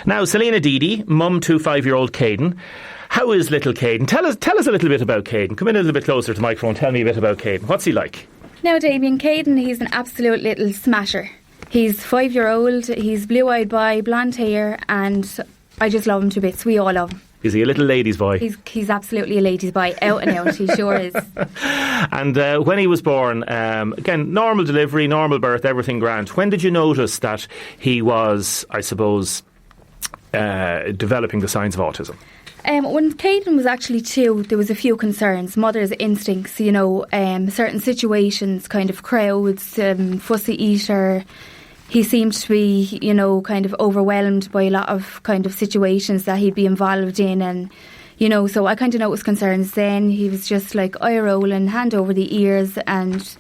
Now, Selina Deady, mum to 5-year-old Caden. How is little Caden? Tell us a little bit about Caden. Come in a little bit closer to the microphone. Tell me a bit about Caden. What's he like? Now, Damien, Caden, he's an absolute little smasher. He's 5-year-old, he's blue-eyed boy, blonde hair, and I just love him to bits. We all love him. Is he a little ladies' boy? He's absolutely a ladies' boy, out and out, he sure is. And when he was born, again, normal delivery, normal birth, everything grand. When did you notice that he was, I suppose, developing the signs of autism? When Caden was actually 2, there was a few concerns. Mother's instincts, certain situations, kind of crowds, fussy eater. He seemed to be, kind of overwhelmed by a lot of kind of situations that he'd be involved in. And, so I kind of noticed concerns then. He was just like eye rolling, hand over the ears. And,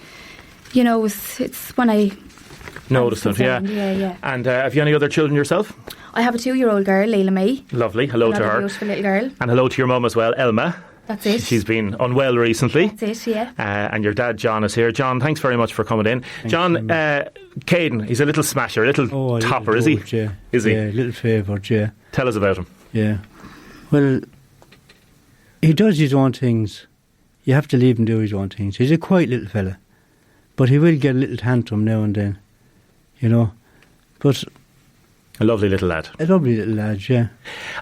it's when I noticed it, yeah. Yeah. And have you any other children yourself? I have a 2-year-old girl, Layla May. Lovely. Hello to her. Beautiful little girl. And hello to your mum as well, Elma. That's it. She's been unwell recently. That's it, yeah. And your dad, John, is here. John, thanks very much for coming in. Thanks, John, Caden, he's a little smasher, a little topper, is he? Yeah. Is he? Yeah, a little favourite, yeah. Tell us about him. Yeah. Well, he does his own things. You have to leave him do his own things. He's a quiet little fella. But he will get a little tantrum now and then, But a lovely little lad. A lovely little lad, yeah.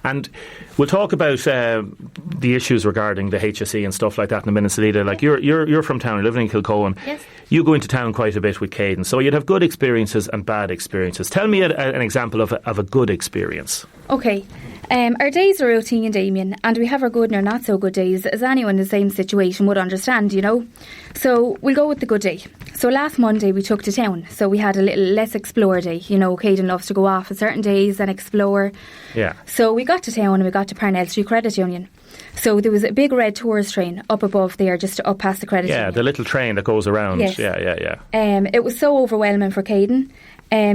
And we'll talk about the issues regarding the HSE and stuff like that in a minute, Selina. Like you're from town, you're living in Kilcohen. Yes. You go into town quite a bit with Caden, so you'd have good experiences and bad experiences. Tell me an example of a good experience. Okay. Our days are routine, Damien, and we have our good and our not so good days, as anyone in the same situation would understand, So we'll go with the good day. So last Monday we took to town, so we had a little let's explore day. Caden loves to go off on certain days and explore. Yeah. So we got to town and we got to Parnell Street Credit Union. So there was a big red tourist train up above there, just up past the credit union. Yeah, the little train that goes around. Yes. Yeah. It was so overwhelming for Caden.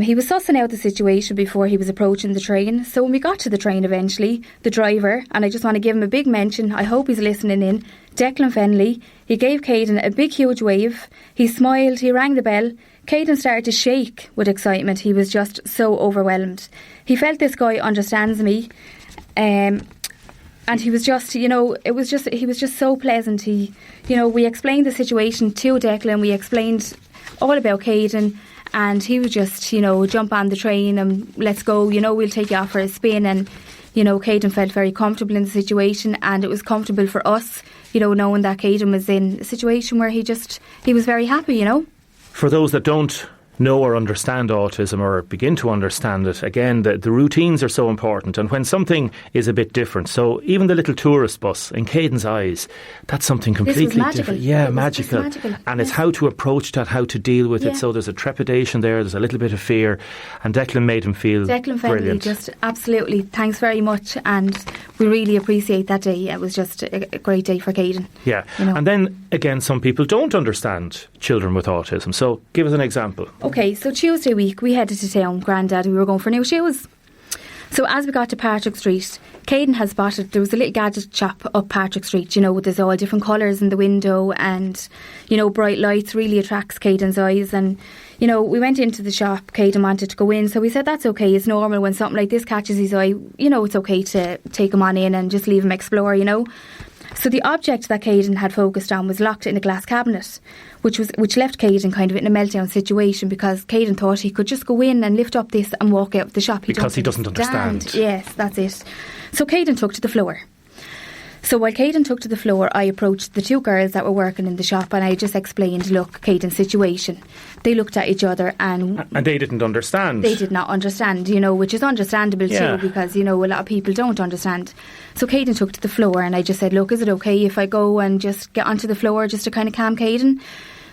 He was sussing out the situation before he was approaching the train. So when we got to the train eventually, the driver, and I just want to give him a big mention, I hope he's listening in, Declan Fenley, he gave Caden a big huge wave. He smiled, he rang the bell. Caden started to shake with excitement. He was just so overwhelmed. He felt this guy understands me. And he was just, he was just so pleasant. We explained the situation to Declan. We explained all about Caden. And he would just, jump on the train and let's go, we'll take you off for a spin. And, Caden felt very comfortable in the situation, and it was comfortable for us, knowing that Caden was in a situation where he was very happy, For those that don't know or understand autism or begin to understand it, again, the routines are so important. And when something is a bit different, so even the little tourist bus, in Caden's eyes, that's something completely different. Yeah, magical. And it's how to approach that, how to deal with it. So there's a trepidation there, there's a little bit of fear. And Declan made him feel brilliant. Just absolutely, thanks very much. And we really appreciate that day. It was just a great day for Caden. Yeah. And then, again, some people don't understand children with autism. So give us an example. Okay, so Tuesday week we headed to town, Grandad, we were going for new shoes. So as we got to Patrick Street, Caden had spotted there was a little gadget shop up Patrick Street, there's all different colours in the window and, bright lights really attracts Caden's eyes. And, we went into the shop, Caden wanted to go in, so we said that's okay, it's normal when something like this catches his eye, it's okay to take him on in and just leave him explore, So the object that Caden had focused on was locked in a glass cabinet, which left Caden kind of in a meltdown situation because Caden thought he could just go in and lift up this and walk out of the shop. Because he doesn't understand. Yes, that's it. So Caden took to the floor. So while Caden took to the floor, I approached the 2 girls that were working in the shop and I just explained, look, Caden's situation. They looked at each other and they didn't understand. They did not understand, which is understandable too because, a lot of people don't understand. So Caden took to the floor and I just said, look, is it okay if I go and just get onto the floor just to kind of calm Caden?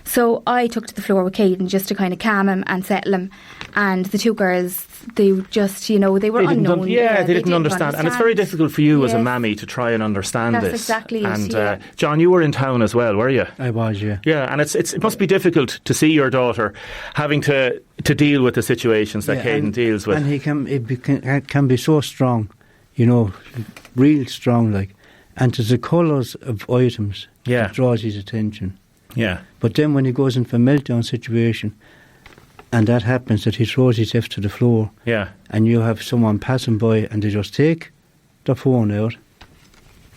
So I took to the floor with Caden just to kind of calm him and settle him. And the 2 girls, they just, they were unknown. They didn't understand. And it's very difficult for you as a mammy to try and understand this. That's exactly it. And John, you were in town as well, were you? I was, yeah. Yeah, and it must be difficult to see your daughter having to deal with the situations that Caden deals with. And he can be so strong, real strong, like. And to the colours of items, it draws his attention. Yeah. But then when he goes into a meltdown situation, and that happens that he throws himself to the floor, Yeah. and you have someone passing by and they just take the phone out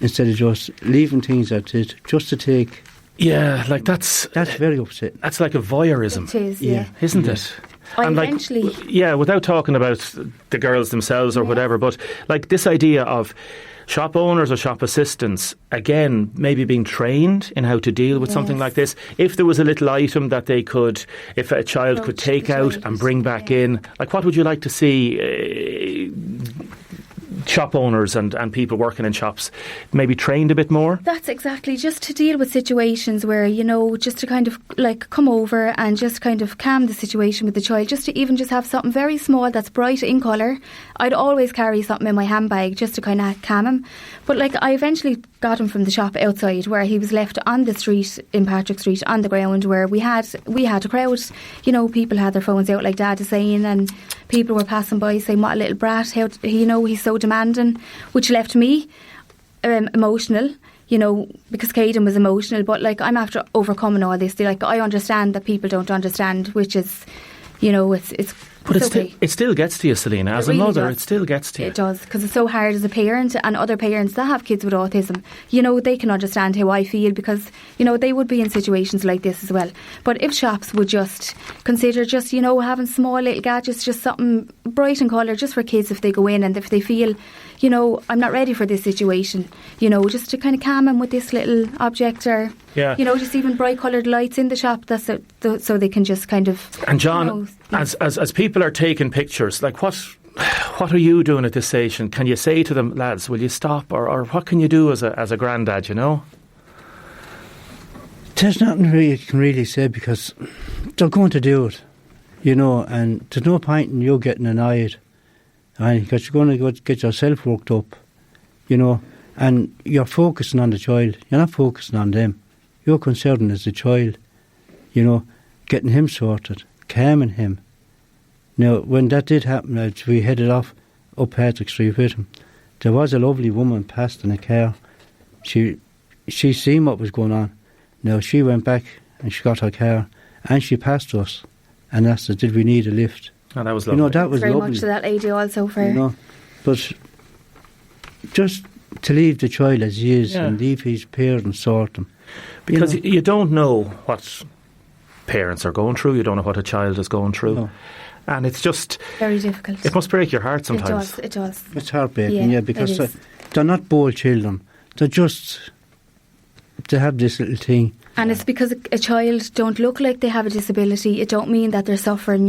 instead of just leaving things at it, just to take. Yeah, like that's very upsetting. That's like a voyeurism. It is, yeah. Isn't it? I And eventually... without talking about the girls themselves or whatever, but like this idea of shop owners or shop assistants, again, maybe being trained in how to deal with something like this. If there was a little item that they could, if a child could take out and bring back in, like what would you like to see shop owners and people working in shops maybe trained a bit more? That's exactly, just to deal with situations where, just to kind of like come over and just kind of calm the situation with the child, just to even just have something very small that's bright in colour. I'd always carry something in my handbag just to kind of calm him. But like I eventually got him from the shop outside, where he was left on the street in Patrick Street on the ground, where we had a crowd. People had their phones out, like Dad is saying, and people were passing by saying, what a little brat, how he's so demanding, which left me emotional, because Caden was emotional. But like I'm after overcoming all this. I understand that people don't understand, which is, it's. But okay. it still gets to you, Selina. As a mother, it still gets to you. It does, because it's so hard as a parent, and other parents that have kids with autism, they can understand how I feel, because, they would be in situations like this as well. But if shops would just consider just, having small little gadgets, just something bright in colour, just for kids if they go in, and if they feel, I'm not ready for this situation, just to kind of calm them with this little object, or, just even bright coloured lights in the shop, so they can just kind of... And John, as people are taking pictures, like what are you doing at this station? Can you say to them, lads, will you stop, or what can you do as a granddad? There's nothing you can really say, because they're going to do it, and there's no point in you getting annoyed, because you're going to get yourself worked up, and you're focusing on the child. You're not focusing on them. Your concern is the child, getting him sorted, calming him. Now, when that did happen, as we headed off up Patrick Street with him, there was a lovely woman passed in a car. She seen what was going on. Now, she went back and she got her car and she passed us and asked us, did we need a lift? Oh, that was lovely. That was very lovely. much to that lady also for... But just to leave the child as he is and leave his parents sort him. Because you don't know what parents are going through. You don't know what a child is going through. No. And it's just... very difficult. It must break your heart sometimes. It does. It's heartbreaking, because they're not bold children. They're just... they have this little thing. And it's because a child don't look like they have a disability. It don't mean that they're suffering,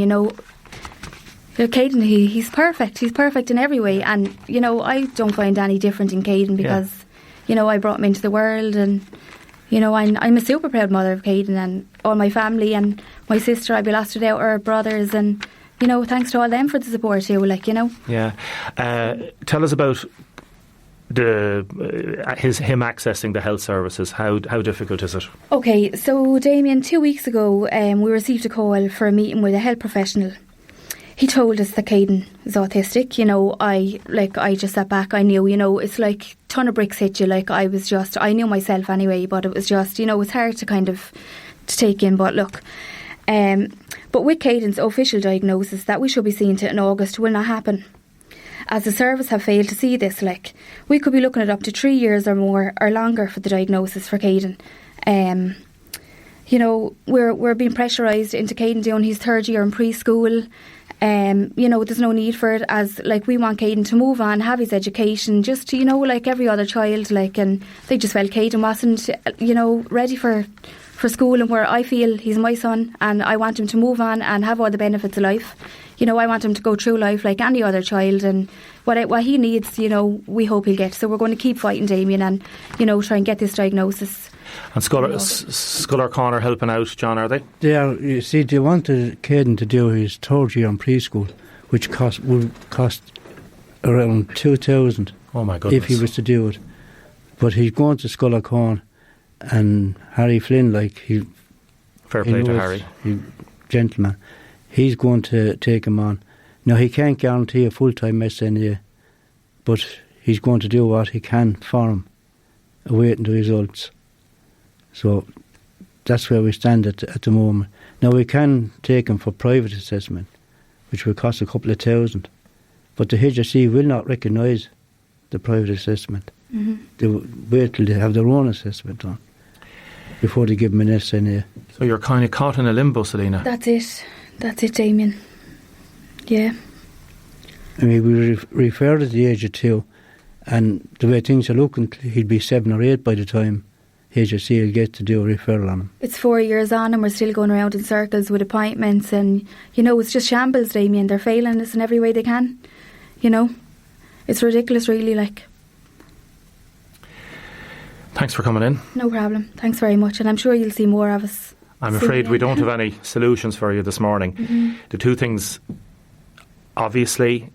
Caden, he's perfect. He's perfect in every way. And, I don't find any different in Caden, because, I brought him into the world, and... I'm a super proud mother of Caden and all my family, and my sister. I'd be lost without her brothers, and thanks to all them for the support too. Yeah. Tell us about him accessing the health services. How difficult is it? Okay, so Damien, 2 weeks ago, we received a call for a meeting with a health professional. He told us that Caden is autistic. I just sat back. I knew, it's like a ton of bricks hit you. I knew myself anyway, but it was just, it's hard to kind of to take in. But look, but with Caden's official diagnosis that we should be seeing to in August will not happen, as the service have failed to see this. We could be looking at up to 3 years or more or longer for the diagnosis for Caden. We're being pressurised into Caden doing his third year in preschool. There's no need for it, as we want Caden to move on, have his education, just like every other child, and they just felt Caden wasn't ready for school, and where I feel he's my son and I want him to move on and have all the benefits of life. I want him to go through life like any other child, and what he needs, we hope he'll get. So we're going to keep fighting, Damien, and try and get this diagnosis. And Sculler Corner helping out, John, are they? They are. You see, they wanted Caden to do his third year in preschool, which would cost around 2,000. Oh my goodness! If he was to do it, but he's going to Sculler Corner, and Harry Flynn, fair play to Harry, gentleman. He's going to take him on. Now, he can't guarantee a full-time SNA, but he's going to do what he can for him, awaiting the results. So that's where we stand at the moment. Now, we can take him for private assessment, which will cost a couple of thousand, but the HSE will not recognise the private assessment. They will wait till they have their own assessment done before they give them an SNA. So you're kind of caught in a limbo, Selina. That's it, Damien. Yeah. I mean, we referred at the age of 2, and the way things are looking, he'd be 7 or 8 by the time HSE will get to do a referral on him. It's 4 years on and we're still going around in circles with appointments, and, you know, it's just shambles, Damien. They're failing us in every way they can, you know. It's ridiculous, really, like. Thanks for coming in. No problem. Thanks very much, and I'm sure you'll see more of us. I'm afraid we don't have any solutions for you this morning. The two things, obviously,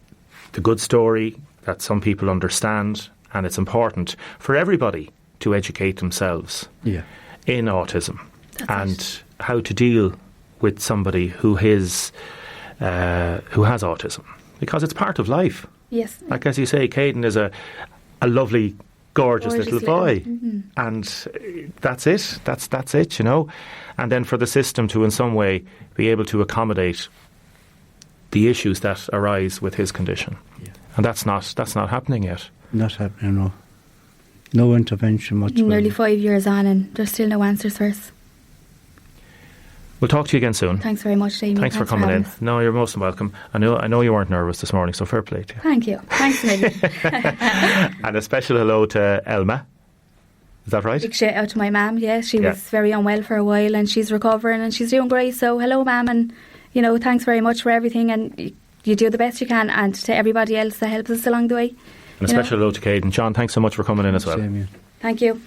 the good story that some people understand, and it's important for everybody to educate themselves in autism. That's how to deal with somebody who has autism, because it's part of life. Yes. Like, as you say, Caden is a lovely, gorgeous little boy, and that's it. That's it, you know. And then for the system to, in some way, be able to accommodate the issues that arise with his condition, and that's not happening yet. Not happening, no. No intervention whatsoever. Nearly 5 years on, and there's still no answers for us. We'll talk to you again soon. Thanks very much, Damien. Thanks for coming in. No, you're most welcome. I know you weren't nervous this morning, so fair play to you. Thank you. Thanks a million. And a special hello to Elma. Is that right? Big shout out to my mum. Yeah, she was very unwell for a while, and she's recovering and she's doing great. So hello, mum, and you know, thanks very much for everything, and you do the best you can, and to everybody else that helps us along the way. And a special hello to Caden. John, thanks so much for coming in as well. Same, yeah. Thank you.